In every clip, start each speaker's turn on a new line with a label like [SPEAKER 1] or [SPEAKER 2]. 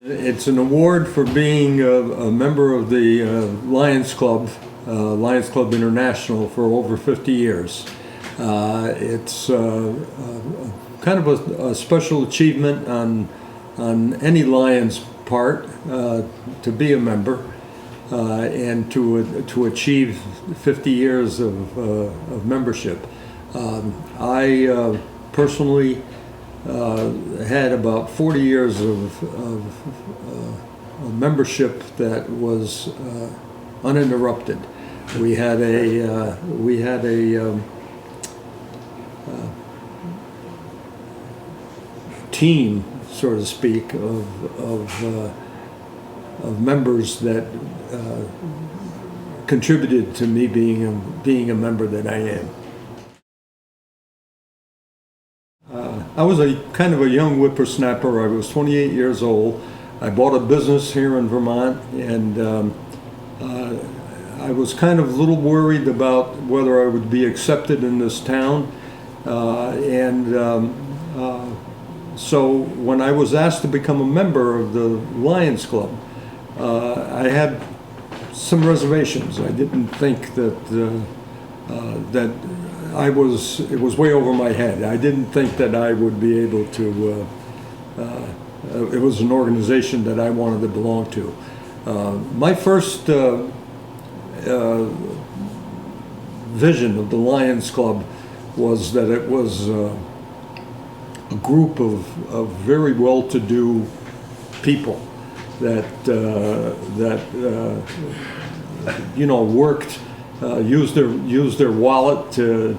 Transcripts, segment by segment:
[SPEAKER 1] It's an award for being a member of the Lions Club International for over 50 years. It's kind of a special achievement on any Lions part to be a member and to achieve 50 years of membership. I personally had about 40 years of membership that was uninterrupted. We had a team, so to speak, of members that contributed to me being a member that I am. I was kind of a young whippersnapper. I was 28 years old. I bought a business here in Vermont, and I was kind of a little worried about whether I would be accepted in this town. So when I was asked to become a member of the Lions Club, I had some reservations. I didn't think that it was way over my head. I didn't think that I would be able to, it was an organization that I wanted to belong to. My first vision of the Lions Club was that it was a group of very well-to-do people that worked, used their wallet to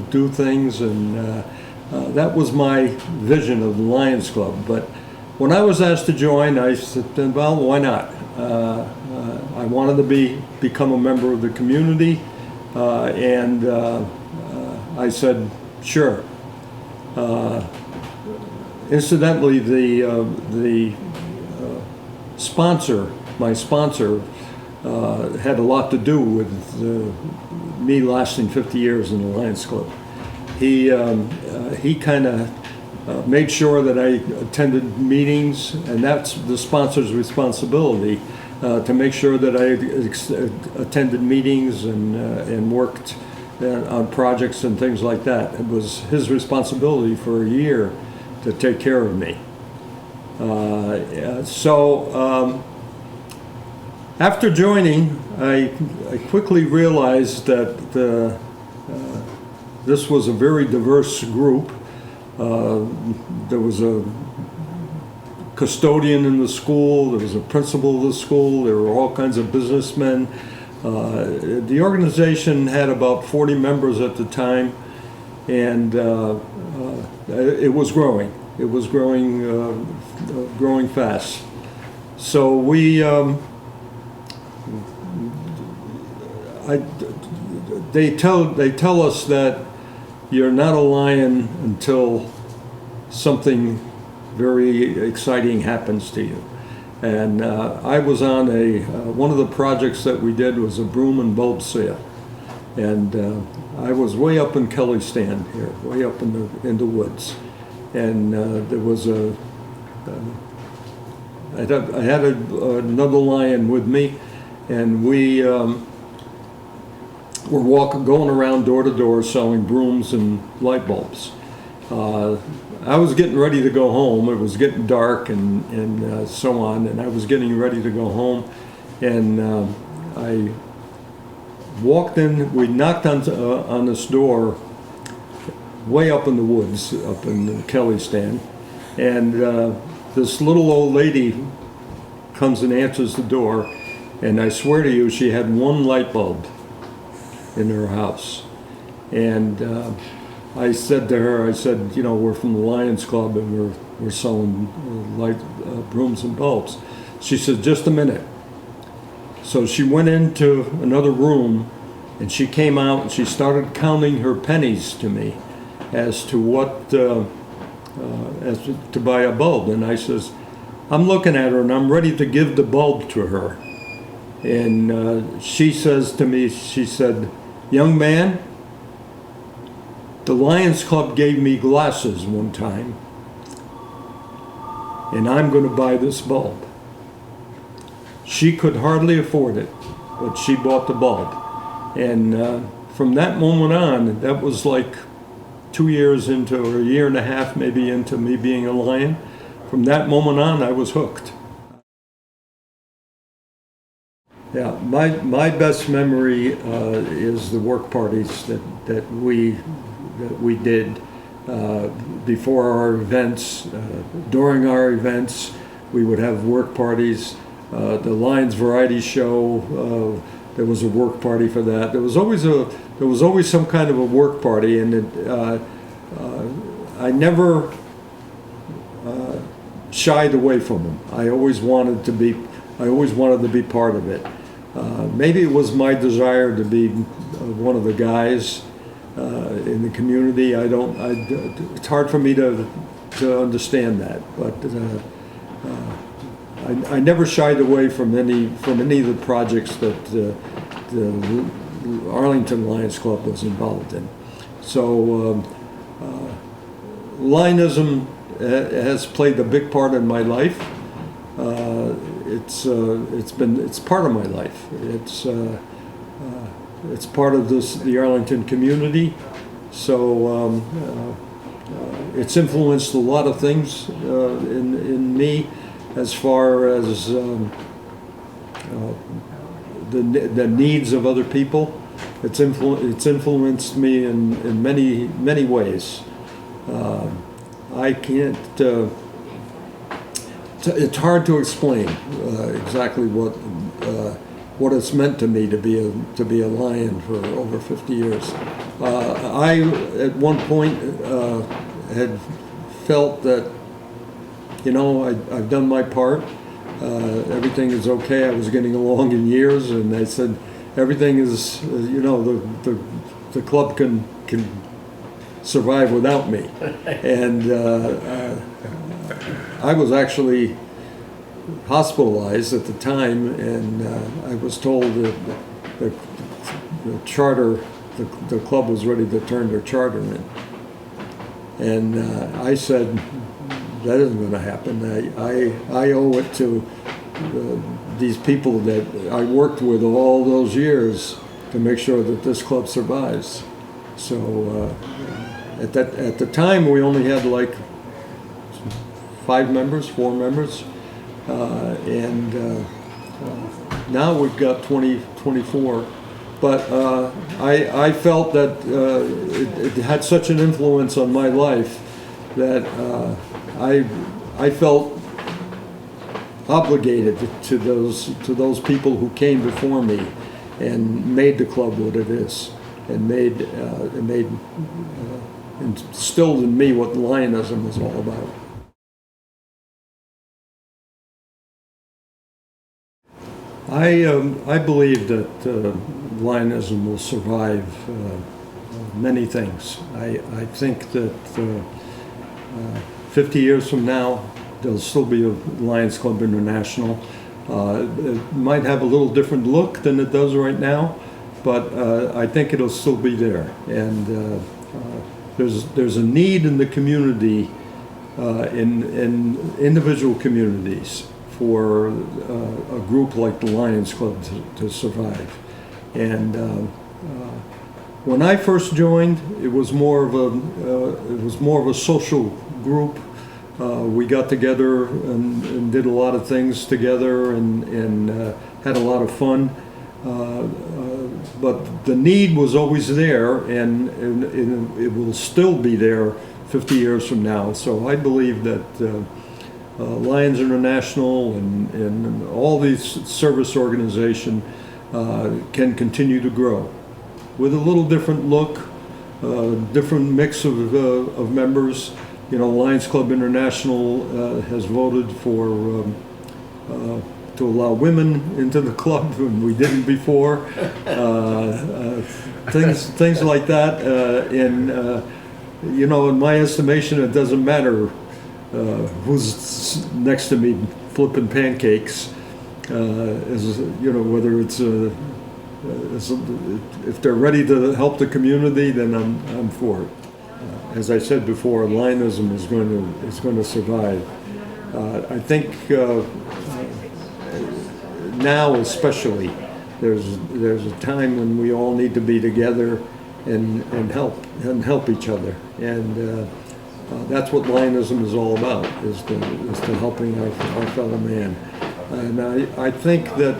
[SPEAKER 1] do things, and that was my vision of the Lions Club. But when I was asked to join, I said, well, why not? I wanted to become a member of the community, and I said, sure. Incidentally, my sponsor, had a lot to do with me lasting 50 years in the Lions Club. He kind of made sure that I attended meetings, and that's the sponsor's responsibility, to make sure that I attended meetings and worked on projects and things like that. It was his responsibility for a year to take care of me. After joining, I quickly realized that this was a very diverse group. There was a custodian in the school, there was a principal of the school, there were all kinds of businessmen. The organization had about 40 members at the time, and it was growing. It was growing fast. So they tell us that you're not a lion until something very exciting happens to you. And I was on one of the projects that we did was a broom and bulb sale, and I was way up in Kelly Stand here, way up in the woods, and there was I had another lion with me, and we were going around door to door selling brooms and light bulbs. I was getting ready to go home. It was getting dark and so on, and I was getting ready to go home, and I walked in. We knocked on this door way up in the woods, up in the Kelly Stand, and this little old lady comes and answers the door, and I swear to you, she had one light bulb in her house. And I said to her, we're from the Lions Club, and we're selling light brooms and bulbs. She said, just a minute. So she went into another room, and she came out and she started counting her pennies to me as to what to buy a bulb. And I says, I'm looking at her and I'm ready to give the bulb to her. And she says to me, she said, young man, the Lions Club gave me glasses one time, and I'm going to buy this bulb. She could hardly afford it, but she bought the bulb. And from that moment on, that was like 2 years into, or a year and a half maybe into me being a Lion. From that moment on, I was hooked. Yeah, my best memory is the work parties that we did before our events. During our events, we would have work parties. The Lions Variety Show, there was a work party for that. There was always some kind of a work party, and I never shied away from them. I always wanted to be part of it. Maybe it was my desire to be one of the guys in the community. It's hard for me to understand that, but I never shied away from any of the projects that the Arlington Lions Club was involved in. So Lionism has played a big part in my life. It's part of my life. It's part of the Arlington community. So it's influenced a lot of things in me, as far as the needs of other people. It's influenced me in many ways. I can't. It's hard to explain exactly what it's meant to me to be a Lion for over 50 years. I at one point had felt that, I've done my part. Everything is okay. I was getting along in years, and I said everything is. The club can survive without me, and I was actually hospitalized at the time, and I was told that the charter, the club was ready to turn their charter in, and I said that isn't going to happen. I owe it to these people that I worked with all those years to make sure that this club survives. So at the time we only had like 4 members, and now we've got 24. But I felt that it had such an influence on my life that I felt obligated to those people who came before me and made the club what it is, and instilled in me what Lionism was all about. I believe that Lionism will survive many things. I think that 50 years from now, there'll still be a Lions Club International. It might have a little different look than it does right now, but I think it'll still be there. And there's a need in the community, in individual communities, for a group like the Lions Club to survive. And when I first joined, it was more of a social group. We got together and did a lot of things together and had a lot of fun. But the need was always there, and it will still be there 50 years from now. So I believe that Lions International and all these service organizations can continue to grow with a little different look, different mix of members. Lions Club International has voted for to allow women into the club, and we didn't before. Things like that, in my estimation, it doesn't matter who's next to me flipping pancakes, whether it's if they're ready to help the community, then I'm for it. As I said before, Lionism is going to survive. I think now especially, there's a time when we all need to be together and help each other, and that's what Lionism is all about, is to helping our fellow man. And I think that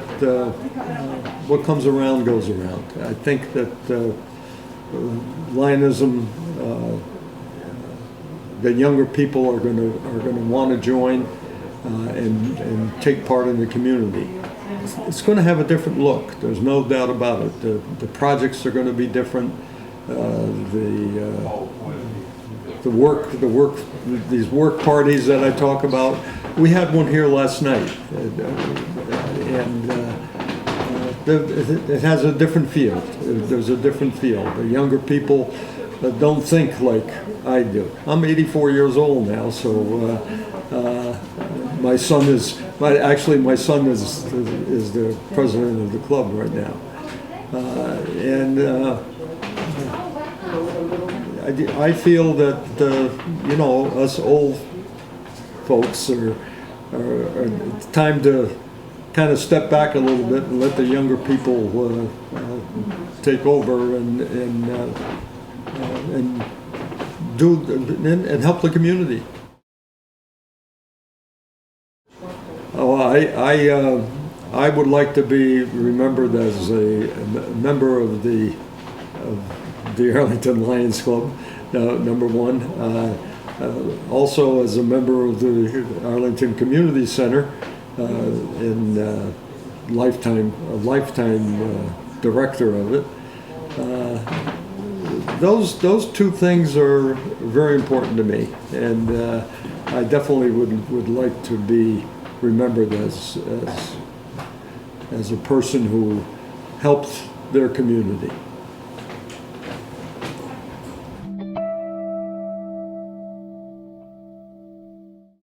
[SPEAKER 1] what comes around goes around. I think that Lionism, the younger people are going to want to join and take part in the community. It's going to have a different look. There's no doubt about it. The projects are going to be different. These work parties that I talk about. We had one here last night, and it has a different feel. There's a different feel. The younger people don't think like I do. I'm 84 years old now, so my son is the president of the club right now, I feel that us old folks it's time to kind of step back a little bit and let the younger people take over and help the community. I would like to be remembered as a member of the Arlington Lions Club, number one. Also as a member of the Arlington Community Center, and lifetime director of it. Those two things are very important to me, and I definitely would like to be remembered as a person who helped their community.